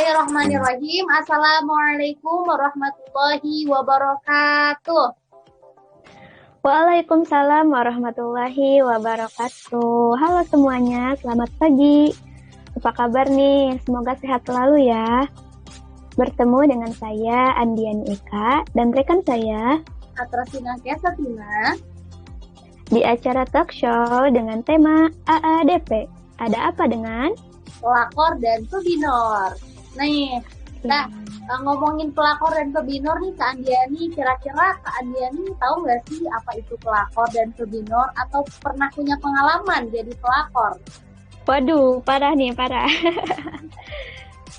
Bismillahirrahmanirrahim. Assalamualaikum warahmatullahi wabarakatuh. Waalaikumsalam warahmatullahi wabarakatuh. Halo semuanya, selamat pagi. Apa kabar nih? Semoga sehat selalu ya. Bertemu dengan saya Andiani Eka dan rekan saya Atrasina Kesatina di acara talk show dengan tema AADP. Ada apa dengan? Pelakor dan pebinor. Nih, kita ngomongin pelakor dan pebinor nih Kak Andiani. Kira-kira Kak Andiani tahu nggak sih apa itu pelakor dan pebinor? Atau pernah punya pengalaman jadi pelakor? Waduh, parah nih, parah.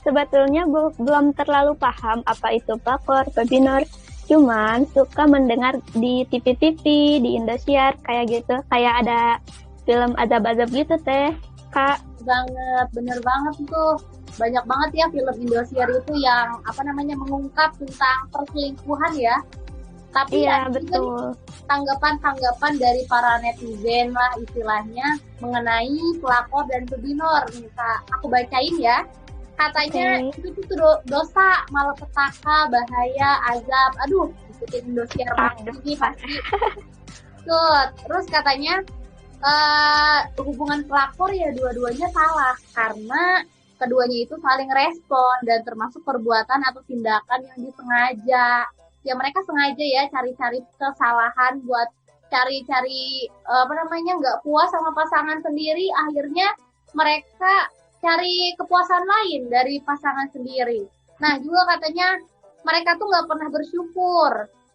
Sebetulnya belum terlalu paham apa itu pelakor, pebinor. Cuman suka mendengar di TV-TV, di Indosiar, kayak gitu. Kayak ada film azab-azab gitu teh, Kak. Banget, bener banget tuh. Banyak banget ya film Indosiar itu yang mengungkap tentang perselingkuhan ya. Tapi iya, ada juga betul. Tanggapan-tanggapan dari para netizen lah istilahnya mengenai pelakor dan pebinor. Misal aku bacain ya. Katanya itu tuh dosa, malapetaka, bahaya, azab. Aduh, ikutin Indosiar banget ini pasti. Tuh, terus katanya hubungan pelakor ya dua-duanya salah karena keduanya itu saling respon dan termasuk perbuatan atau tindakan yang disengaja. Ya mereka sengaja ya cari-cari kesalahan buat cari-cari nggak puas sama pasangan sendiri, akhirnya mereka cari kepuasan lain dari pasangan sendiri. Nah juga katanya mereka tuh nggak pernah bersyukur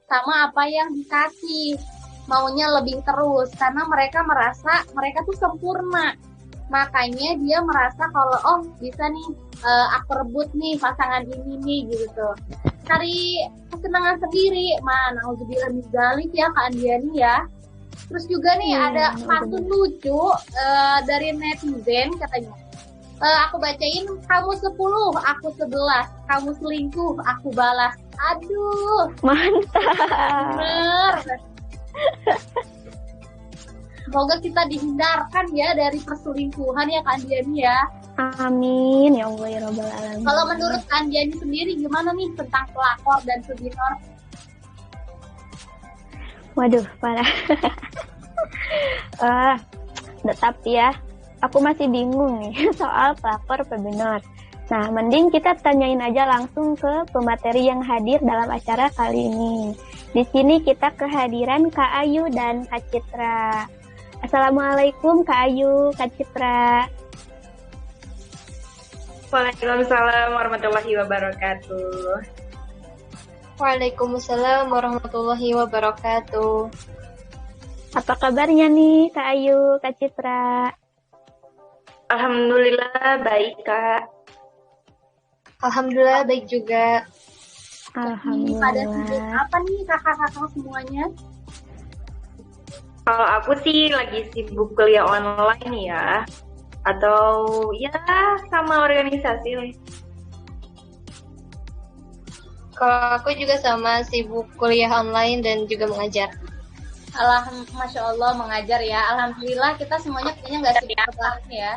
sama apa yang dikasih, maunya lebih terus karena mereka merasa mereka tuh sempurna. Makanya dia merasa kalau bisa nih aku rebut nih pasangan ini nih gitu. Cari kesenangan sendiri. Nauzubillah min dzalik ya Kak Andiani ya. Terus juga nih ada pantun lucu dari netizen katanya. Aku bacain, kamu 10, aku 11, kamu selingkuh, aku balas. Aduh, mantap. Bener. Semoga kita dihindarkan ya dari perselingkuhan ya Kak Andiani ya. Amin ya Allah ya Rabbal Alamin. Kalau menurut Kak Andiani sendiri gimana nih tentang pelakor dan pebinor? Waduh, parah. Tapi ya, aku masih bingung nih soal pelakor pebinor. Nah, mending kita tanyain aja langsung ke pemateri yang hadir dalam acara kali ini. Di sini kita kehadiran Kak Ayu dan Kak Citra. Assalamualaikum Kak Ayu, Kak Citra. Waalaikumsalam warahmatullahi wabarakatuh. Waalaikumsalam warahmatullahi wabarakatuh. Apa kabarnya nih Kak Ayu, Kak Citra? Alhamdulillah baik Kak. Alhamdulillah baik juga. Alhamdulillah. Pada sibuk apa nih kakak-kakak semuanya? Kalau aku sih lagi sibuk kuliah online ya. Atau ya sama organisasi. Kalau aku juga sama, sibuk kuliah online dan juga mengajar. Masya Allah mengajar ya. Alhamdulillah kita semuanya kayaknya nggak sibuk banget ya.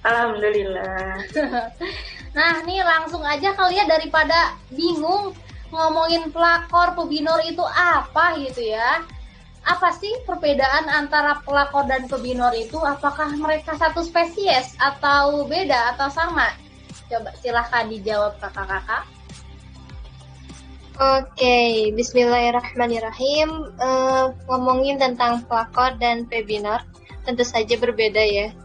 Alhamdulillah. Nah nih langsung aja kali ya daripada bingung ngomongin pelakor pebinor itu apa gitu ya. Apa sih perbedaan antara pelakor dan pebinor itu? Apakah mereka satu spesies atau beda atau sama? Coba silahkan dijawab kakak-kakak. Oke, bismillahirrahmanirrahim. Ngomongin tentang pelakor dan pebinor tentu saja berbeda ya.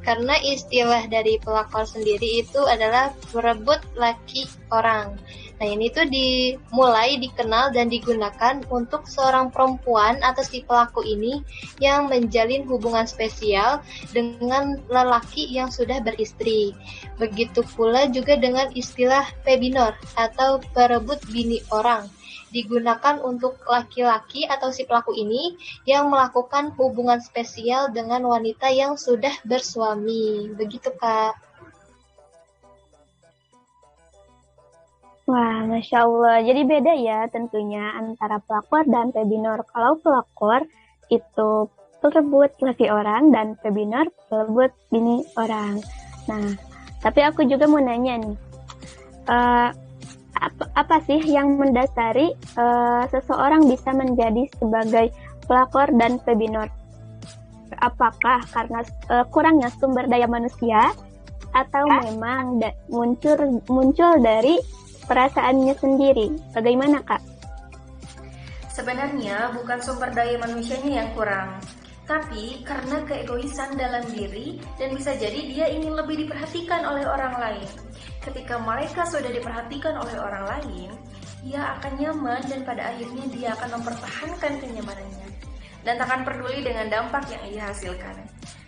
Karena istilah dari pelakor sendiri itu adalah merebut laki orang. Nah ini tuh dimulai dikenal dan digunakan untuk seorang perempuan atau si pelaku ini yang menjalin hubungan spesial dengan lelaki yang sudah beristri. Begitu pula juga dengan istilah pebinor atau perebut bini orang. Digunakan untuk laki-laki atau si pelaku ini yang melakukan hubungan spesial dengan wanita yang sudah bersuami. Begitu Kak. Wah, Masya Allah. Jadi beda ya tentunya antara pelakor dan pebinor. Kalau pelakor itu perebut laki orang dan pebinor perebut bini orang. Nah, Tapi aku juga mau nanya nih, apa sih yang mendasari seseorang bisa menjadi sebagai pelakor dan pebinor? Apakah karena kurangnya sumber daya manusia, atau memang muncul dari perasaannya sendiri? Bagaimana, Kak? Sebenarnya bukan sumber daya manusianya yang kurang, tapi karena keegoisan dalam diri dan bisa jadi dia ingin lebih diperhatikan oleh orang lain. Ketika mereka sudah diperhatikan oleh orang lain, ia akan nyaman dan pada akhirnya dia akan mempertahankan kenyamanannya dan takkan peduli dengan dampak yang ia hasilkan.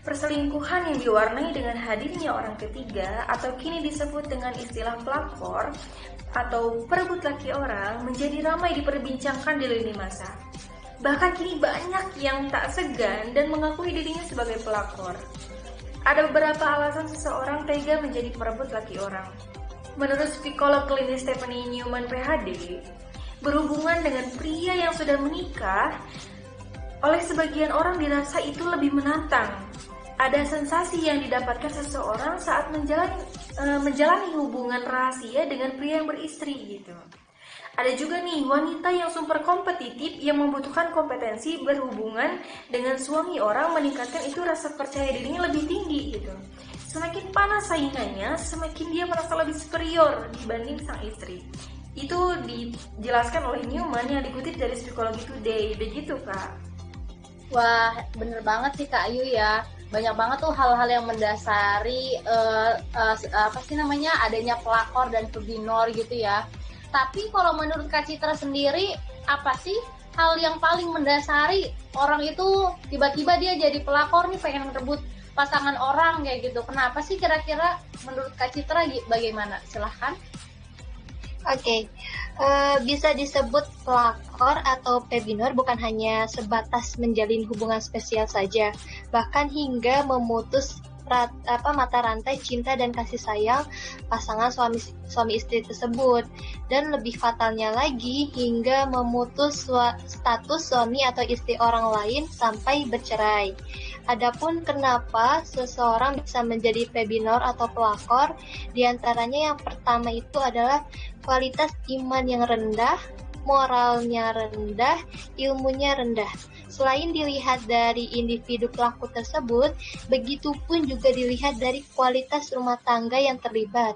Perselingkuhan yang diwarnai dengan hadirnya orang ketiga atau kini disebut dengan istilah pelakor atau perebut laki orang menjadi ramai diperbincangkan di lini masa. Bahkan kini banyak yang tak segan dan mengakui dirinya sebagai pelakor. Ada beberapa alasan seseorang tega menjadi perebut laki orang. Menurut psikolog klinis Stephanie Newman PhD, berhubungan dengan pria yang sudah menikah oleh sebagian orang dirasa itu lebih menantang. Ada sensasi yang didapatkan seseorang saat menjalani hubungan rahasia dengan pria yang beristri gitu. Ada juga nih wanita yang super kompetitif yang membutuhkan kompetensi berhubungan dengan suami orang meningkatkan itu rasa percaya dirinya lebih tinggi gitu. Semakin panas saingannya, semakin dia merasa lebih superior dibanding sang istri. Itu dijelaskan oleh Newman yang dikutip dari Psikologi Today. Begitu, Kak. Wah, bener banget sih Kak Ayu ya. Banyak banget tuh hal-hal yang mendasari adanya pelakor dan pebinor gitu ya. Tapi kalau menurut Kak Citra sendiri, apa sih hal yang paling mendasari orang itu tiba-tiba dia jadi pelakor nih, pengen rebut pasangan orang kayak gitu? Kenapa sih kira-kira menurut Kak Citra bagaimana? Silahkan. Oke, bisa disebut pelakor atau pebinor bukan hanya sebatas menjalin hubungan spesial saja, bahkan hingga memutus mata rantai cinta dan kasih sayang pasangan suami istri tersebut, dan lebih fatalnya lagi hingga memutus status suami atau istri orang lain sampai bercerai. Adapun kenapa seseorang bisa menjadi pebinor atau pelakor, diantaranya yang pertama itu adalah kualitas iman yang rendah, moralnya rendah, ilmunya rendah. Selain dilihat dari individu pelaku tersebut, begitupun juga dilihat dari kualitas rumah tangga yang terlibat.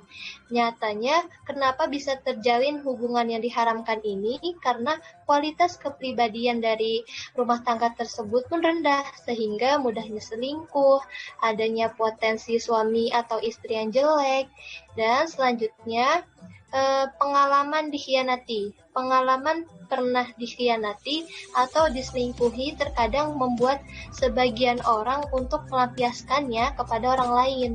Nyatanya, kenapa bisa terjalin hubungan yang diharamkan ini? Karena kualitas kepribadian dari rumah tangga tersebut pun rendah, sehingga mudahnya selingkuh, adanya potensi suami atau istri yang jelek, dan selanjutnya pengalaman dikhianati. Pengalaman pernah dikhianati atau diselingkuhi terkadang membuat sebagian orang untuk melampiaskannya kepada orang lain.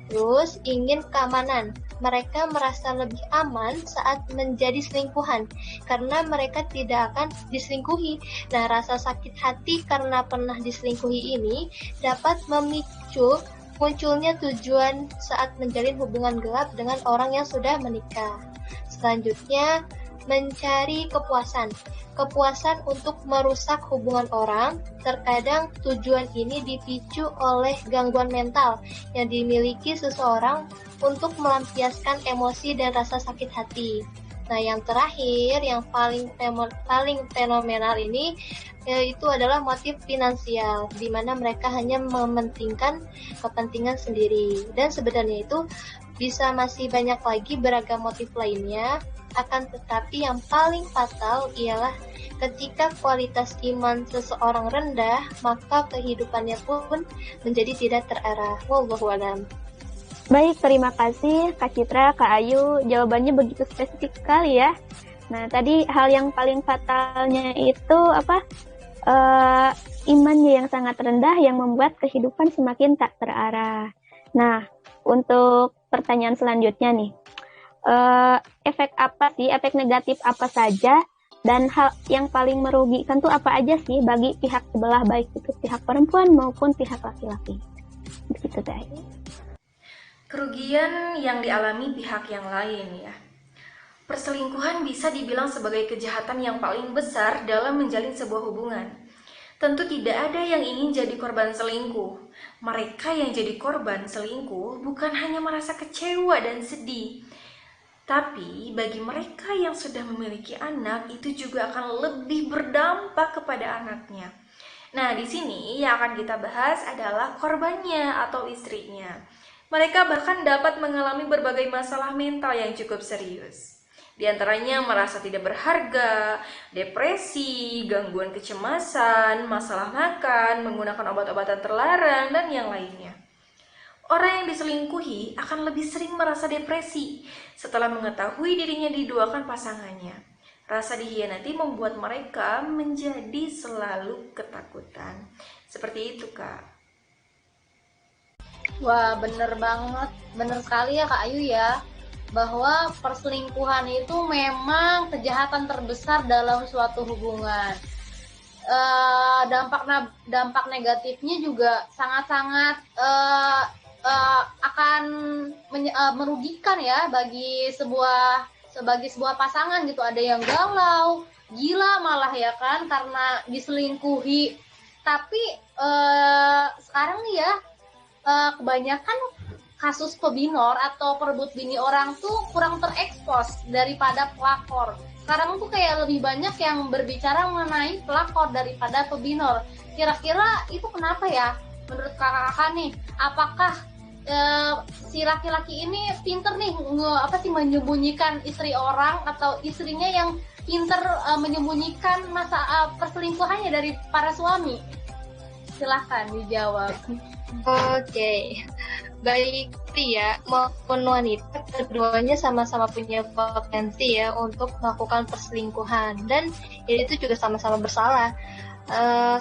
Terus ingin keamanan. Mereka merasa lebih aman saat menjadi selingkuhan karena mereka tidak akan diselingkuhi. Nah, rasa sakit hati karena pernah diselingkuhi ini dapat memicu munculnya tujuan saat menjalin hubungan gelap dengan orang yang sudah menikah. Selanjutnya, mencari kepuasan. Kepuasan untuk merusak hubungan orang. Terkadang tujuan ini dipicu oleh gangguan mental yang dimiliki seseorang untuk melampiaskan emosi dan rasa sakit hati. Nah, yang terakhir, yang paling fenomenal ini itu adalah motif finansial, di mana mereka hanya mementingkan kepentingan sendiri. Dan sebenarnya itu bisa masih banyak lagi beragam motif lainnya, akan tetapi yang paling fatal ialah ketika kualitas iman seseorang rendah, maka kehidupannya pun menjadi tidak terarah. Wallahu a'lam. Baik, terima kasih Kak Citra, Kak Ayu. Jawabannya begitu spesifik sekali ya. Nah, tadi hal yang paling fatalnya itu imannya yang sangat rendah yang membuat kehidupan semakin tak terarah. Nah, untuk pertanyaan selanjutnya nih, efek negatif apa saja dan hal yang paling merugikan tuh apa aja sih bagi pihak sebelah, baik itu pihak perempuan maupun pihak laki-laki? Begitu deh. Kerugian yang dialami pihak yang lain ya. Perselingkuhan bisa dibilang sebagai kejahatan yang paling besar dalam menjalin sebuah hubungan. Tentu tidak ada yang ingin jadi korban selingkuh. Mereka yang jadi korban selingkuh bukan hanya merasa kecewa dan sedih, tapi bagi mereka yang sudah memiliki anak itu juga akan lebih berdampak kepada anaknya. Nah, di sini yang akan kita bahas adalah korbannya atau istrinya. Mereka bahkan dapat mengalami berbagai masalah mental yang cukup serius. Di antaranya merasa tidak berharga, depresi, gangguan kecemasan, masalah makan, menggunakan obat-obatan terlarang, dan yang lainnya. Orang yang diselingkuhi akan lebih sering merasa depresi setelah mengetahui dirinya diduakan pasangannya. Rasa dikhianati membuat mereka menjadi selalu ketakutan. Seperti itu, Kak. Wah, bener banget. Bener sekali ya Kak Ayu ya. Bahwa perselingkuhan itu memang kejahatan terbesar dalam suatu hubungan. Dampak negatifnya juga sangat-sangat akan merugikan ya bagi sebuah pasangan gitu. Ada yang galau, gila malah ya kan karena diselingkuhi. Tapi sekarang nih ya kebanyakan kasus pebinor atau perebut bini orang tuh kurang terekspos daripada pelakor. Sekarang tuh kayak lebih banyak yang berbicara mengenai pelakor daripada pebinor. Kira-kira itu kenapa ya? Menurut kakak-kakak nih, apakah si laki-laki ini pinter nih menyembunyikan istri orang atau istrinya yang pinter menyembunyikan masa perselingkuhannya dari para suami? Silahkan dijawab. Oke. Baik pria maupun wanita, keduanya sama-sama punya potensi ya untuk melakukan perselingkuhan, dan itu juga sama-sama bersalah.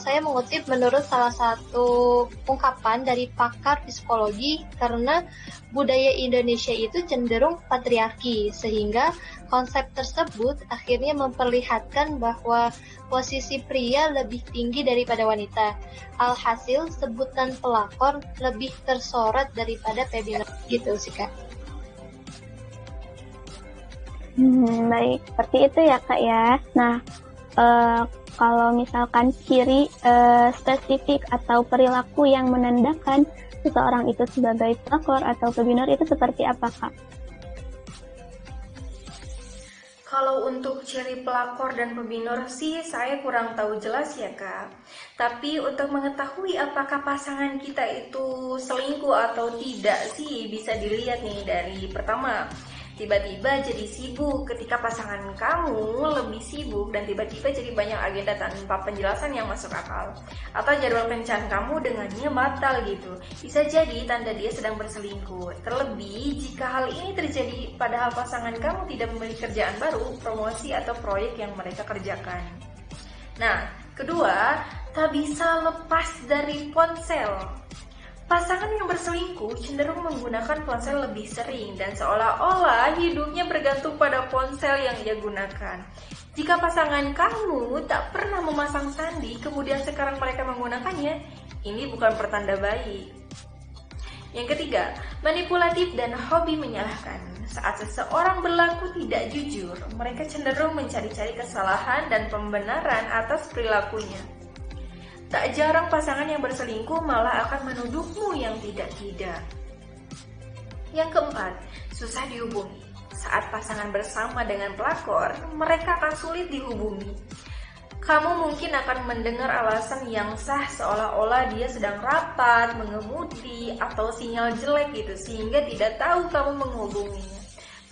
Saya mengutip menurut salah satu ungkapan dari pakar psikologi, karena budaya Indonesia itu cenderung patriarki, sehingga konsep tersebut akhirnya memperlihatkan bahwa posisi pria lebih tinggi daripada wanita. Alhasil, sebutan pelakor lebih tersorot daripada pebinor. Gitu sih, Kak. Baik, seperti itu ya Kak ya. Nah, kalau misalkan ciri spesifik atau perilaku yang menandakan seseorang itu sebagai pelakor atau pebinor itu seperti apa, Kak? Kalau untuk ciri pelakor dan pebinor sih saya kurang tahu jelas ya Kak. Tapi untuk mengetahui apakah pasangan kita itu selingkuh atau tidak sih bisa dilihat nih dari pertama, tiba-tiba jadi sibuk ketika pasangan kamu lebih sibuk dan tiba-tiba jadi banyak agenda tanpa penjelasan yang masuk akal. Atau jadwal kencan kamu dengannya batal gitu. Bisa jadi tanda dia sedang berselingkuh. Terlebih jika hal ini terjadi padahal pasangan kamu tidak memiliki kerjaan baru, promosi atau proyek yang mereka kerjakan. Nah, kedua, tak bisa lepas dari ponsel. Pasangan yang berselingkuh cenderung menggunakan ponsel lebih sering dan seolah-olah hidupnya bergantung pada ponsel yang ia gunakan. Jika pasangan kamu tak pernah memasang sandi, kemudian sekarang mereka menggunakannya, ini bukan pertanda baik. Yang ketiga, manipulatif dan hobi menyalahkan. Saat seseorang berlaku tidak jujur, mereka cenderung mencari-cari kesalahan dan pembenaran atas perilakunya. Tak jarang pasangan yang berselingkuh malah akan menuduhmu yang tidak-tidak. Yang keempat, susah dihubungi. Saat pasangan bersama dengan pelakor, mereka akan sulit dihubungi. Kamu mungkin akan mendengar alasan yang sah seolah-olah dia sedang rapat, mengemudi, atau sinyal jelek gitu, sehingga tidak tahu kamu menghubunginya.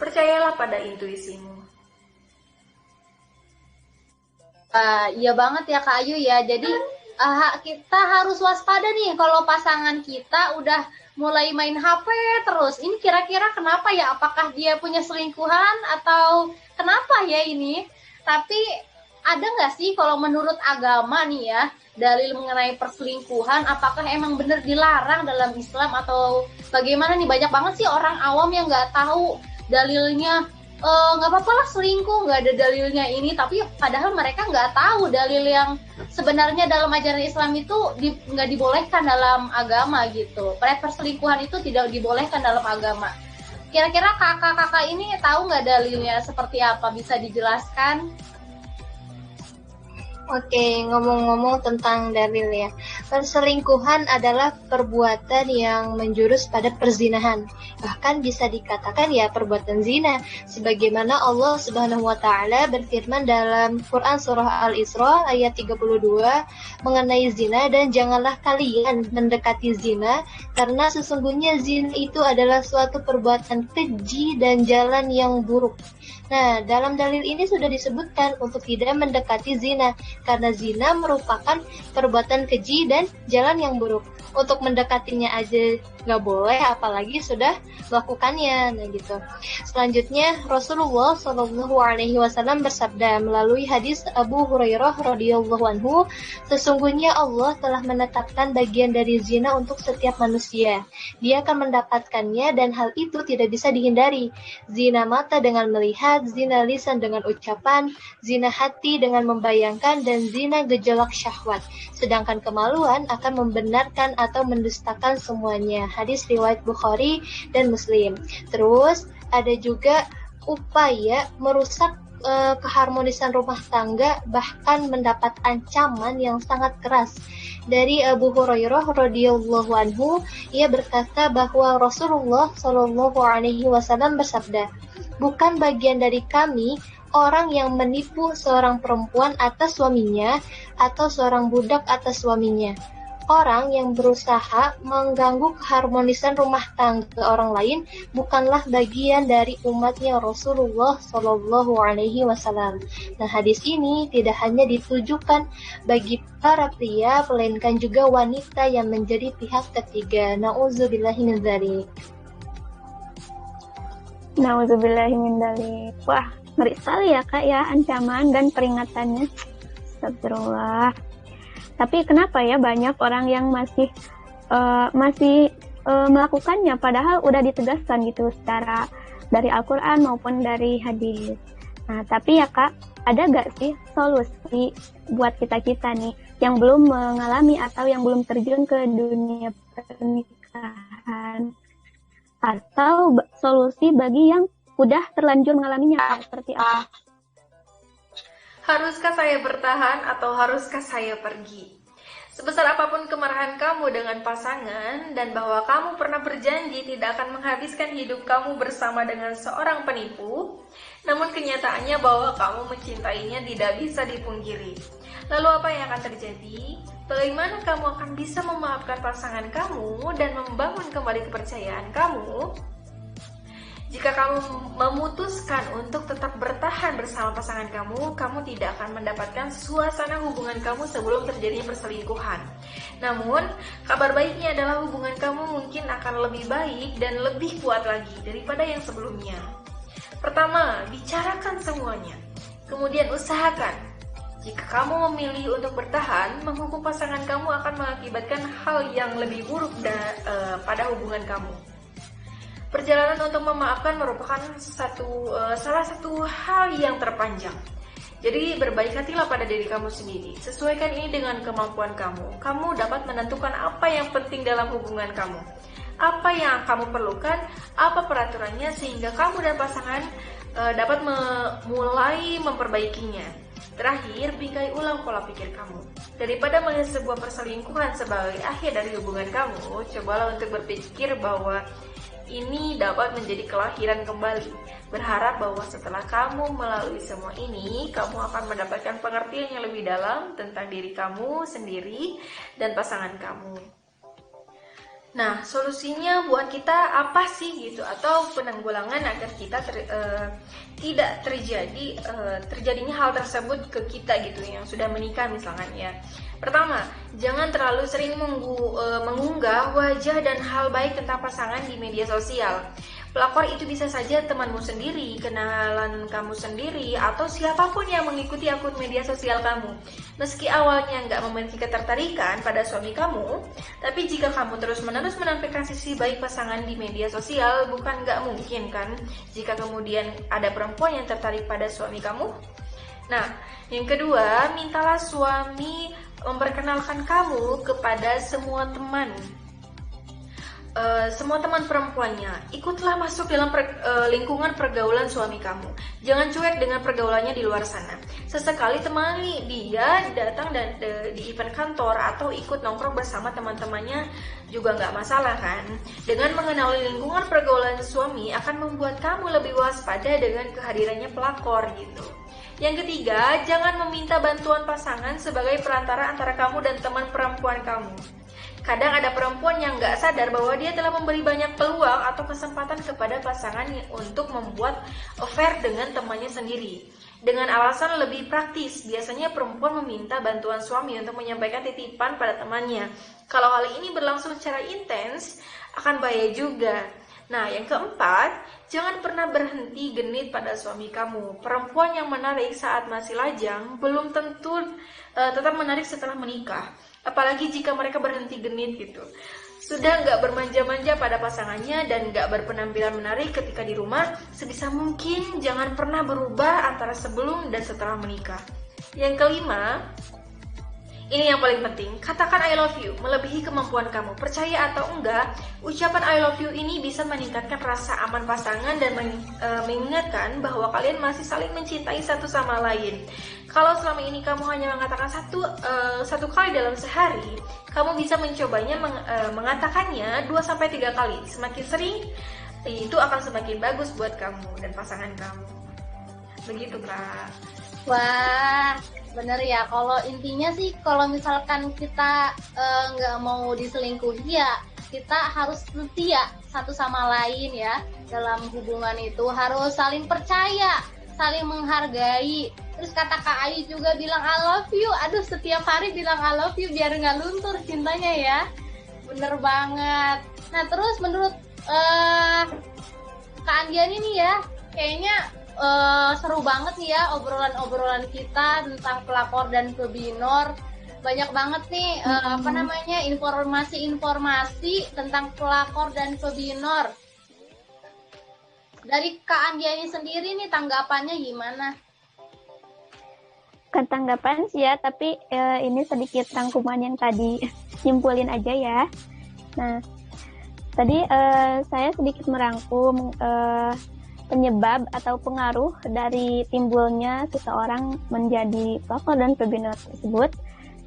Percayalah pada intuisimu. Iya banget ya Kak Ayu ya, jadi kita harus waspada nih kalau pasangan kita udah mulai main HP terus. Ini kira-kira kenapa ya? Apakah dia punya selingkuhan atau kenapa ya ini? Tapi ada nggak sih kalau menurut agama nih ya, dalil mengenai perselingkuhan, apakah emang benar dilarang dalam Islam atau bagaimana nih? Banyak banget sih orang awam yang nggak tahu dalilnya. Nggak apa-apa lah selingkuh, nggak ada dalilnya ini, tapi padahal mereka nggak tahu dalil yang sebenarnya dalam ajaran Islam itu nggak dibolehkan dalam agama gitu. Perselingkuhan itu tidak dibolehkan dalam agama. Kira-kira kakak-kakak ini tahu nggak dalilnya seperti apa? Bisa dijelaskan? Oke, ngomong-ngomong tentang dalil ya. Perselingkuhan adalah perbuatan yang menjurus pada perzinahan. Bahkan bisa dikatakan ya perbuatan zina. Sebagaimana Allah Subhanahu wa taala berfirman dalam Quran surah Al-Isra ayat 32 mengenai zina, dan janganlah kalian mendekati zina karena sesungguhnya zina itu adalah suatu perbuatan keji dan jalan yang buruk. Nah, dalam dalil ini sudah disebutkan untuk tidak mendekati zina, karena zina merupakan perbuatan keji dan jalan yang buruk. Untuk mendekatinya aja nggak boleh, apalagi sudah melakukannya. Nah gitu. Selanjutnya Rasulullah Shallallahu Alaihi Wasallam bersabda melalui hadis Abu Hurairah radhiyallahu anhu, sesungguhnya Allah telah menetapkan bagian dari zina untuk setiap manusia. Dia akan mendapatkannya dan hal itu tidak bisa dihindari. Zina mata dengan melihat, zina lisan dengan ucapan, zina hati dengan membayangkan, dan zina gejolak syahwat. Sedangkan kemaluan akan membenarkan atau mendustakan semuanya. Hadis riwayat Bukhari dan Muslim. Terus ada juga upaya merusak keharmonisan rumah tangga, bahkan mendapat ancaman yang sangat keras. Dari Abu Hurairah radhiyallahu anhu, ia berkata bahwa Rasulullah Shallallahu alaihi wasallam bersabda, "Bukan bagian dari kami orang yang menipu seorang perempuan atas suaminya atau seorang budak atas suaminya. Orang yang berusaha mengganggu keharmonisan rumah tangga orang lain bukanlah bagian dari umatnya Rasulullah Shallallahu Alaihi Wasallam." Nah, hadis ini tidak hanya ditujukan bagi para pria, melainkan juga wanita yang menjadi pihak ketiga. Nauzubillahi min dzalik. Nauzubillahi min dzalik. Wah, ngeri sekali ya Kak ya ancaman dan peringatannya. Astagfirullah. Tapi kenapa ya banyak orang yang masih melakukannya padahal udah ditegaskan gitu secara dari Al-Quran maupun dari hadis. Nah, tapi ya Kak, ada gak sih solusi buat kita-kita nih yang belum mengalami atau yang belum terjun ke dunia pernikahan? Atau solusi bagi yang udah terlanjur mengalaminya seperti apa? Haruskah saya bertahan atau haruskah saya pergi? Sebesar apapun kemarahan kamu dengan pasangan dan bahwa kamu pernah berjanji tidak akan menghabiskan hidup kamu bersama dengan seorang penipu, namun kenyataannya bahwa kamu mencintainya tidak bisa dipungkiri. Lalu apa yang akan terjadi? Bagaimana kamu akan bisa memaafkan pasangan kamu dan membangun kembali kepercayaan kamu? Jika kamu memutuskan untuk tetap bertahan bersama pasangan kamu, kamu tidak akan mendapatkan suasana hubungan kamu sebelum terjadinya perselingkuhan. Namun, kabar baiknya adalah hubungan kamu mungkin akan lebih baik dan lebih kuat lagi daripada yang sebelumnya. Pertama, bicarakan semuanya. Kemudian usahakan. Jika kamu memilih untuk bertahan, menghukum pasangan kamu akan mengakibatkan hal yang lebih buruk pada hubungan kamu. Perjalanan untuk memaafkan merupakan salah satu hal yang terpanjang. Jadi berbaik hatilah pada diri kamu sendiri. Sesuaikan ini dengan kemampuan kamu. Kamu dapat menentukan apa yang penting dalam hubungan kamu. Apa yang kamu perlukan, apa peraturannya sehingga kamu dan pasangan dapat mulai memperbaikinya. Terakhir, bingkai ulang pola pikir kamu. Daripada melihat sebuah perselingkuhan sebagai akhir dari hubungan kamu, cobalah untuk berpikir bahwa ini dapat menjadi kelahiran kembali. Berharap bahwa setelah kamu melalui semua ini, kamu akan mendapatkan pengertian yang lebih dalam tentang diri kamu sendiri dan pasangan kamu. Nah, solusinya buat kita apa sih gitu, atau penanggulangan agar kita tidak terjadinya hal tersebut ke kita gitu yang sudah menikah misalnya ya. Pertama, jangan terlalu sering mengunggah wajah dan hal baik tentang pasangan di media sosial. Pelakor itu bisa saja temanmu sendiri, kenalan kamu sendiri, atau siapapun yang mengikuti akun media sosial kamu. Meski awalnya nggak memiliki ketertarikan pada suami kamu, tapi jika kamu terus-menerus menampilkan sisi baik pasangan di media sosial, bukan nggak mungkin kan jika kemudian ada perempuan yang tertarik pada suami kamu? Nah, yang kedua, mintalah suami memperkenalkan kamu kepada semua teman. semua teman perempuannya, ikutlah masuk dalam lingkungan pergaulan suami kamu. Jangan cuek dengan pergaulannya di luar sana. Sesekali temani dia datang di event kantor atau ikut nongkrong bersama teman-temannya juga nggak masalah kan. Dengan mengenali lingkungan pergaulan suami akan membuat kamu lebih waspada dengan kehadirannya pelakor gitu. Yang ketiga, jangan meminta bantuan pasangan sebagai perantara antara kamu dan teman perempuan kamu. Kadang ada perempuan yang nggak sadar bahwa dia telah memberi banyak peluang atau kesempatan kepada pasangannya untuk membuat affair dengan temannya sendiri. Dengan alasan lebih praktis, biasanya perempuan meminta bantuan suami untuk menyampaikan titipan pada temannya. Kalau hal ini berlangsung secara intens, akan bahaya juga. Nah, yang keempat, jangan pernah berhenti genit pada suami kamu. Perempuan yang menarik saat masih lajang belum tentu tetap menarik setelah menikah. Apalagi jika mereka berhenti genit gitu. Sudah nggak bermanja-manja pada pasangannya dan nggak berpenampilan menarik ketika di rumah, sebisa mungkin jangan pernah berubah antara sebelum dan setelah menikah. Yang kelima, ini yang paling penting, katakan I love you, melebihi kemampuan kamu. Percaya atau enggak, ucapan I love you ini bisa meningkatkan rasa aman pasangan dan mengingatkan bahwa kalian masih saling mencintai satu sama lain. Kalau selama ini kamu hanya mengatakan satu kali dalam sehari, kamu bisa mencobanya mengatakannya 2-3 kali. Semakin sering, itu akan semakin bagus buat kamu dan pasangan kamu. Begitu, Kak. Wah, bener ya. Kalau intinya sih, kalau misalkan kita nggak mau diselingkuhi ya, kita harus setia satu sama lain ya. Dalam hubungan itu harus saling percaya, saling menghargai. Terus kata Kak Ayu juga bilang I love you. Aduh, setiap hari bilang I love you biar nggak luntur cintanya ya. Bener banget. Nah, terus menurut Kak Andian ini ya, kayaknya seru banget nih ya obrolan-obrolan kita tentang pelakor dan pebinor. Banyak banget nih informasi-informasi tentang pelakor dan pebinor. Dari Kak Andiani sendiri nih tanggapannya gimana? Bukan tanggapan sih ya, tapi ini sedikit rangkuman yang tadi nyimpulin aja ya. Nah, tadi saya sedikit merangkum penyebab atau pengaruh dari timbulnya seseorang menjadi pelakor dan pebinor tersebut,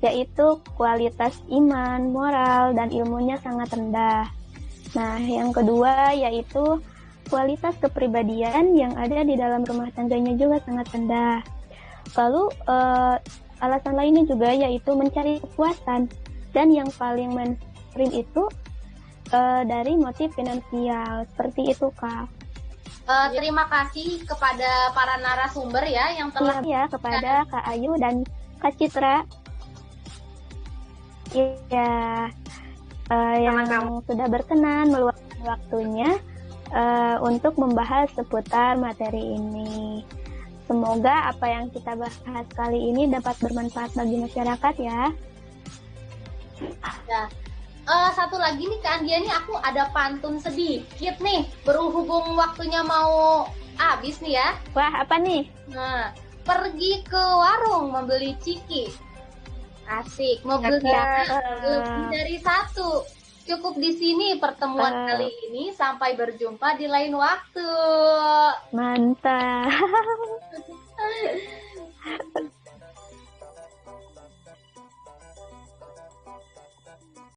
yaitu kualitas iman, moral, dan ilmunya sangat rendah. Nah, yang kedua yaitu kualitas kepribadian yang ada di dalam rumah tangganya juga sangat rendah. Lalu alasan lainnya juga yaitu mencari kepuasan, dan yang paling mainstream itu dari motif finansial. Seperti itu, Kak. Terima kasih kepada para narasumber ya yang telah kepada Kak Ayu dan Kak Citra yang sudah berkenan meluangkan waktunya untuk membahas seputar materi ini. Semoga apa yang kita bahas kali ini dapat bermanfaat bagi masyarakat ya. Ya. Satu lagi nih Kak Andia nih, aku ada pantun sedikit nih, berhubung waktunya mau habis nih ya. Wah, apa nih? Nah, pergi ke warung membeli ciki. Asik, membeli dari satu. Cukup di sini pertemuan kali ini, sampai berjumpa di lain waktu. Mantap.